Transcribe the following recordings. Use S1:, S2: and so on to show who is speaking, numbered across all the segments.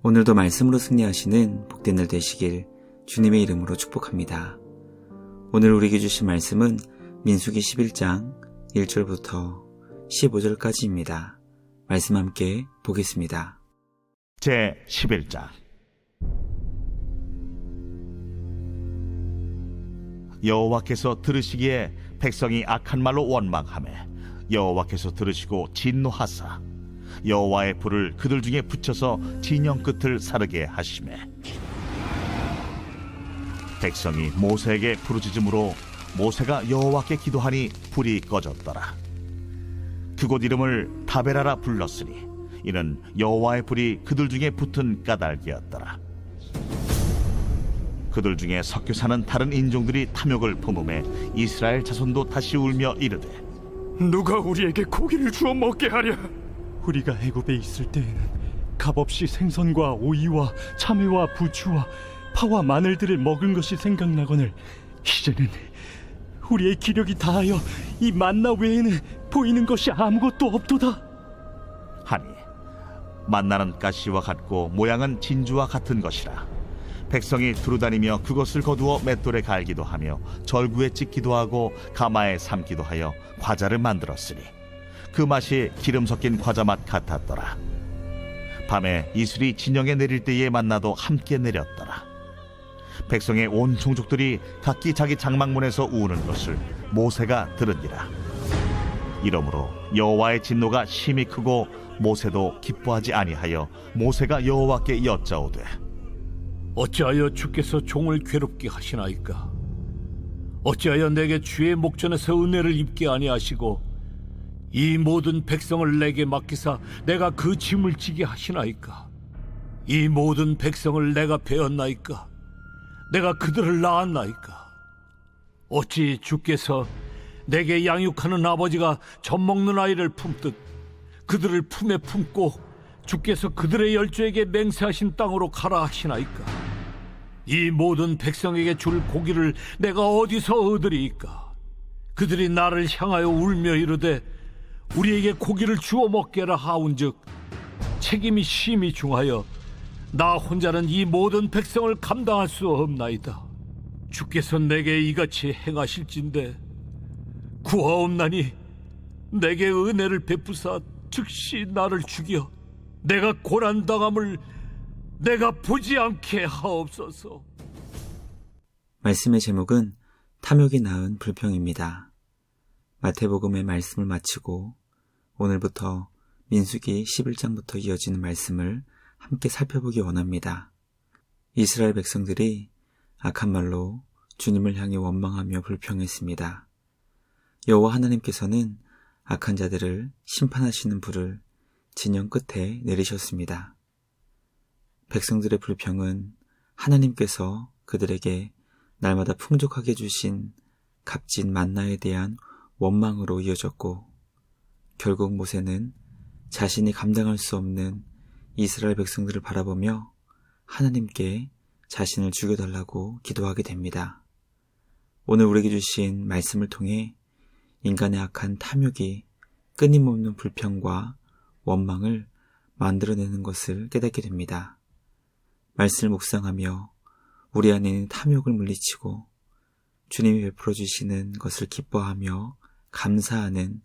S1: 오늘도 말씀으로 승리하시는 복된 날 되시길 주님의 이름으로 축복합니다. 오늘 우리에게 주신 말씀은 민수기 11장 1절부터 15절까지입니다. 말씀 함께 보겠습니다.
S2: 제 11장. 여호와께서 들으시기에 백성이 악한 말로 원망하매 여호와께서 들으시고 진노하사 여호와의 불을 그들 중에 붙여서 진영 끝을 사르게 하시매 백성이 모세에게 부르짖음으로 모세가 여호와께 기도하니 불이 꺼졌더라. 그곳 이름을 다베라라 불렀으니 이는 여호와의 불이 그들 중에 붙은 까닭이었더라. 그들 중에 섞여 사는 다른 인종들이 탐욕을 품음에 이스라엘 자손도 다시 울며 이르되
S3: 누가 우리에게 고기를 주어 먹게 하랴?
S4: 우리가 애굽에 있을 때에는 값없이 생선과 오이와 참외와 부추와 파와 마늘들을 먹은 것이 생각나거늘 이제는 우리의 기력이 다하여 이 만나 외에는 보이는 것이 아무것도 없도다
S2: 하니 만나는 가시와 같고 모양은 진주와 같은 것이라. 백성이 두루다니며 그것을 거두어 맷돌에 갈기도 하며 절구에 찍기도 하고 가마에 삶기도 하여 과자를 만들었으니 그 맛이 기름 섞인 과자 맛 같았더라. 밤에 이슬이 진영에 내릴 때에 만나도 함께 내렸더라. 백성의 온 종족들이 각기 자기 장막문에서 우는 것을 모세가 들으니라. 이러므로 여호와의 진노가 심히 크고 모세도 기뻐하지 아니하여 모세가 여호와께 여짜오되
S3: 어찌하여 주께서 종을 괴롭게 하시나이까? 어찌하여 내게 주의 목전에서 은혜를 입게 아니하시고 이 모든 백성을 내게 맡기사 내가 그 짐을 지게 하시나이까? 이 모든 백성을 내가 베었나이까? 내가 그들을 낳았나이까? 어찌 주께서 내게 양육하는 아버지가 젖먹는 아이를 품듯 그들을 품에 품고 주께서 그들의 열조에게 맹세하신 땅으로 가라 하시나이까? 이 모든 백성에게 줄 고기를 내가 어디서 얻으리이까? 그들이 나를 향하여 울며 이르되 우리에게 고기를 주어 먹게라 하온즉 책임이 심히 중하여 나 혼자는 이 모든 백성을 감당할 수 없나이다. 주께서 내게 이같이 행하실진대 구하옵나니 내게 은혜를 베푸사 즉시 나를 죽여 내가 고난당함을 내가 보지 않게 하옵소서.
S1: 말씀의 제목은 탐욕이 낳은 불평입니다. 마태복음의 말씀을 마치고 오늘부터 민수기 11장부터 이어지는 말씀을 함께 살펴보기 원합니다. 이스라엘 백성들이 악한 말로 주님을 향해 원망하며 불평했습니다. 여호와 하나님께서는 악한 자들을 심판하시는 불을 진영 끝에 내리셨습니다. 백성들의 불평은 하나님께서 그들에게 날마다 풍족하게 주신 값진 만나에 대한 원망으로 이어졌고 결국 모세는 자신이 감당할 수 없는 이스라엘 백성들을 바라보며 하나님께 자신을 죽여달라고 기도하게 됩니다. 오늘 우리에게 주신 말씀을 통해 인간의 악한 탐욕이 끊임없는 불평과 원망을 만들어내는 것을 깨닫게 됩니다. 말씀을 묵상하며 우리 안에 있는 탐욕을 물리치고 주님이 베풀어 주시는 것을 기뻐하며 감사하는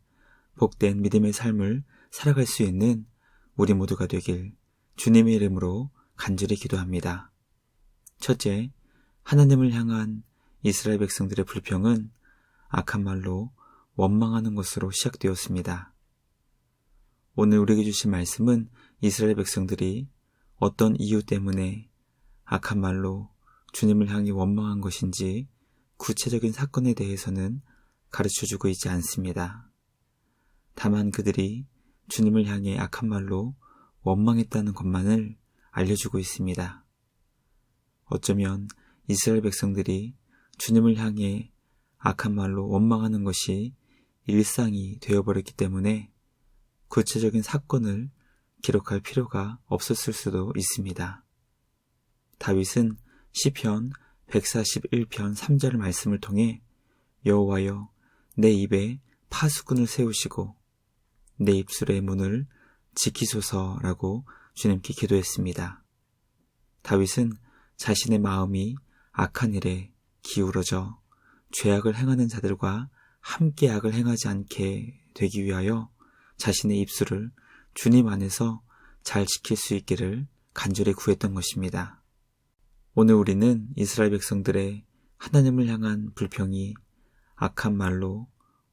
S1: 복된 믿음의 삶을 살아갈 수 있는 우리 모두가 되길 주님의 이름으로 간절히 기도합니다. 첫째, 하나님을 향한 이스라엘 백성들의 불평은 악한 말로 원망하는 것으로 시작되었습니다. 오늘 우리에게 주신 말씀은 이스라엘 백성들이 어떤 이유 때문에 악한 말로 주님을 향해 원망한 것인지 구체적인 사건에 대해서는 가르쳐주고 있지 않습니다. 다만 그들이 주님을 향해 악한 말로 원망했다는 것만을 알려주고 있습니다. 어쩌면 이스라엘 백성들이 주님을 향해 악한 말로 원망하는 것이 일상이 되어버렸기 때문에 구체적인 사건을 기록할 필요가 없었을 수도 있습니다. 다윗은 시편 141편 3절 말씀을 통해 여호와여 내 입에 파수꾼을 세우시고 내 입술의 문을 지키소서라고 주님께 기도했습니다. 다윗은 자신의 마음이 악한 일에 기울어져 죄악을 행하는 자들과 함께 악을 행하지 않게 되기 위하여 자신의 입술을 주님 안에서 잘 지킬 수 있기를 간절히 구했던 것입니다. 오늘 우리는 이스라엘 백성들의 하나님을 향한 불평이 악한 말로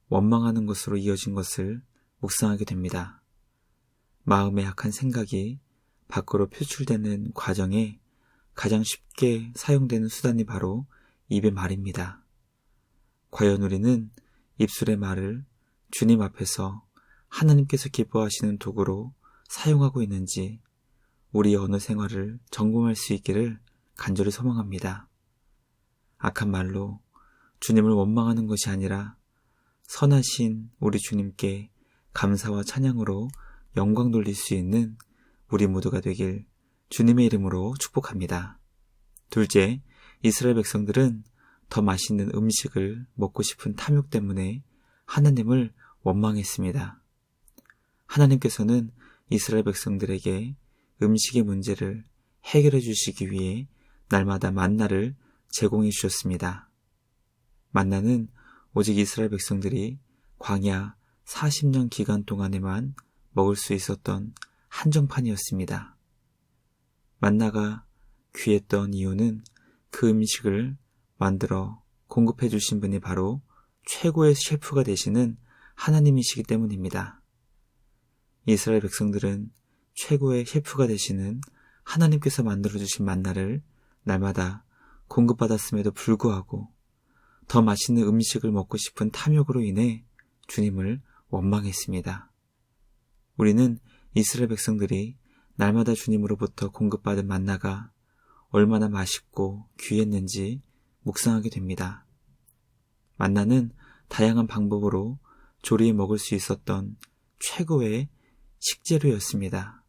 S1: 원망하는 것으로 이어진 것을 묵상하게 됩니다. 마음의 악한 생각이 밖으로 표출되는 과정에 가장 쉽게 사용되는 수단이 바로 입의 말입니다. 과연 우리는 입술의 말을 주님 앞에서 하나님께서 기뻐하시는 도구로 사용하고 있는지 우리의 언어 생활을 점검할 수 있기를 간절히 소망합니다. 악한 말로 주님을 원망하는 것이 아니라 선하신 우리 주님께 감사와 찬양으로 영광 돌릴 수 있는 우리 모두가 되길 주님의 이름으로 축복합니다. 둘째, 이스라엘 백성들은 더 맛있는 음식을 먹고 싶은 탐욕 때문에 하나님을 원망했습니다. 하나님께서는 이스라엘 백성들에게 음식의 문제를 해결해 주시기 위해 날마다 만나를 제공해 주셨습니다. 만나는 오직 이스라엘 백성들이 광야 40년 기간 동안에만 먹을 수 있었던 한정판이었습니다. 만나가 귀했던 이유는 그 음식을 만들어 공급해 주신 분이 바로 최고의 셰프가 되시는 하나님이시기 때문입니다. 이스라엘 백성들은 최고의 셰프가 되시는 하나님께서 만들어주신 만나를 날마다 공급받았음에도 불구하고 더 맛있는 음식을 먹고 싶은 탐욕으로 인해 주님을 원망했습니다. 우리는 이스라엘 백성들이 날마다 주님으로부터 공급받은 만나가 얼마나 맛있고 귀했는지 묵상하게 됩니다. 만나는 다양한 방법으로 조리해 먹을 수 있었던 최고의 식재료였습니다.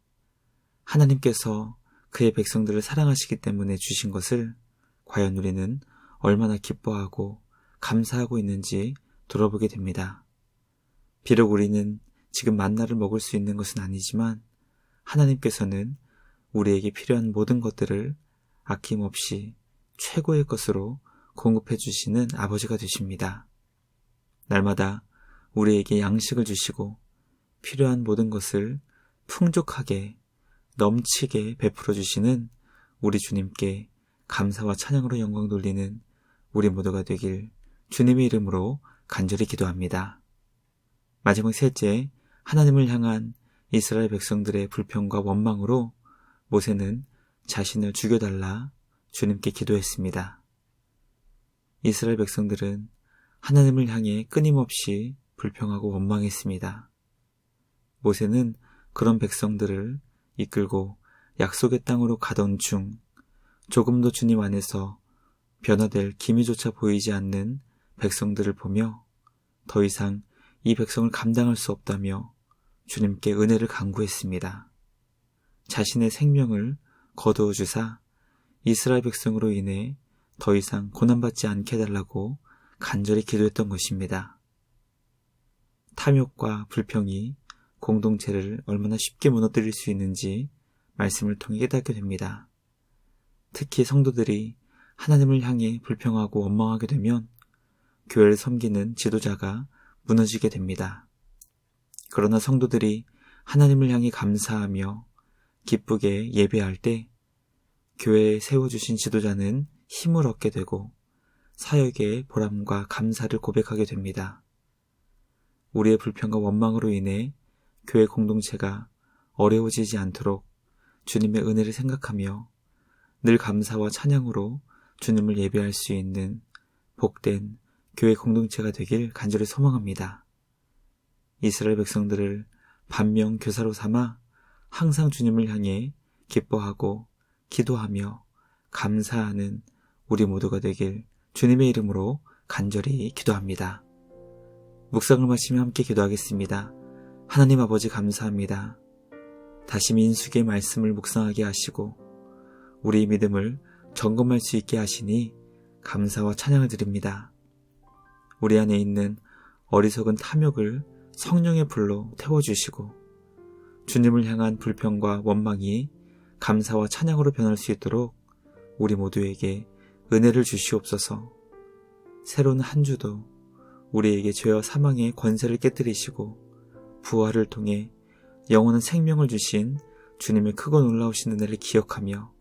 S1: 하나님께서 그의 백성들을 사랑하시기 때문에 주신 것을 과연 우리는 얼마나 기뻐하고 감사하고 있는지 돌아보게 됩니다. 비록 우리는 지금 만나를 먹을 수 있는 것은 아니지만 하나님께서는 우리에게 필요한 모든 것들을 아낌없이 최고의 것으로 공급해 주시는 아버지가 되십니다. 날마다 우리에게 양식을 주시고 필요한 모든 것을 풍족하게 넘치게 베풀어 주시는 우리 주님께 감사와 찬양으로 영광 돌리는 우리 모두가 되길 주님의 이름으로 간절히 기도합니다. 마지막 셋째, 하나님을 향한 이스라엘 백성들의 불평과 원망으로 모세는 자신을 죽여달라 주님께 기도했습니다. 이스라엘 백성들은 하나님을 향해 끊임없이 불평하고 원망했습니다. 모세는 그런 백성들을 이끌고 약속의 땅으로 가던 중 조금도 주님 안에서 변화될 기미조차 보이지 않는 백성들을 보며 더 이상 이 백성을 감당할 수 없다며 주님께 은혜를 간구했습니다. 자신의 생명을 거두어 주사 이스라엘 백성으로 인해 더 이상 고난받지 않게 해달라고 간절히 기도했던 것입니다. 탐욕과 불평이 공동체를 얼마나 쉽게 무너뜨릴 수 있는지 말씀을 통해 깨닫게 됩니다. 특히 성도들이 하나님을 향해 불평하고 원망하게 되면 교회를 섬기는 지도자가 무너지게 됩니다. 그러나 성도들이 하나님을 향해 감사하며 기쁘게 예배할 때 교회에 세워주신 지도자는 힘을 얻게 되고 사역의 보람과 감사를 고백하게 됩니다. 우리의 불평과 원망으로 인해 교회 공동체가 어려워지지 않도록 주님의 은혜를 생각하며 늘 감사와 찬양으로 주님을 예배할 수 있는 복된 교회 공동체가 되길 간절히 소망합니다. 이스라엘 백성들을 반면 교사로 삼아 항상 주님을 향해 기뻐하고 기도하며 감사하는 우리 모두가 되길 주님의 이름으로 간절히 기도합니다. 묵상을 마치며 함께 기도하겠습니다. 하나님 아버지 감사합니다. 다시 민수기의 말씀을 묵상하게 하시고 우리의 믿음을 점검할 수 있게 하시니 감사와 찬양을 드립니다. 우리 안에 있는 어리석은 탐욕을 성령의 불로 태워주시고 주님을 향한 불평과 원망이 감사와 찬양으로 변할 수 있도록 우리 모두에게 은혜를 주시옵소서. 새로운 한 주도 우리에게 죄와 사망의 권세를 깨뜨리시고 부활을 통해 영원한 생명을 주신 주님의 크고 놀라우신 은혜를 기억하며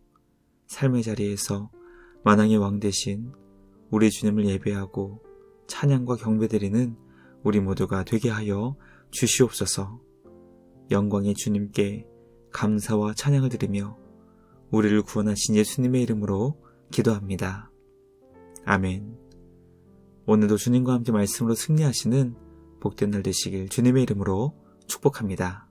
S1: 삶의 자리에서 만왕의 왕 되신 우리 주님을 예배하고 찬양과 경배드리는 우리 모두가 되게 하여 주시옵소서. 영광의 주님께 감사와 찬양을 드리며 우리를 구원하신 예수님의 이름으로 기도합니다. 아멘. 오늘도 주님과 함께 말씀으로 승리하시는 복된 날 되시길 주님의 이름으로 축복합니다.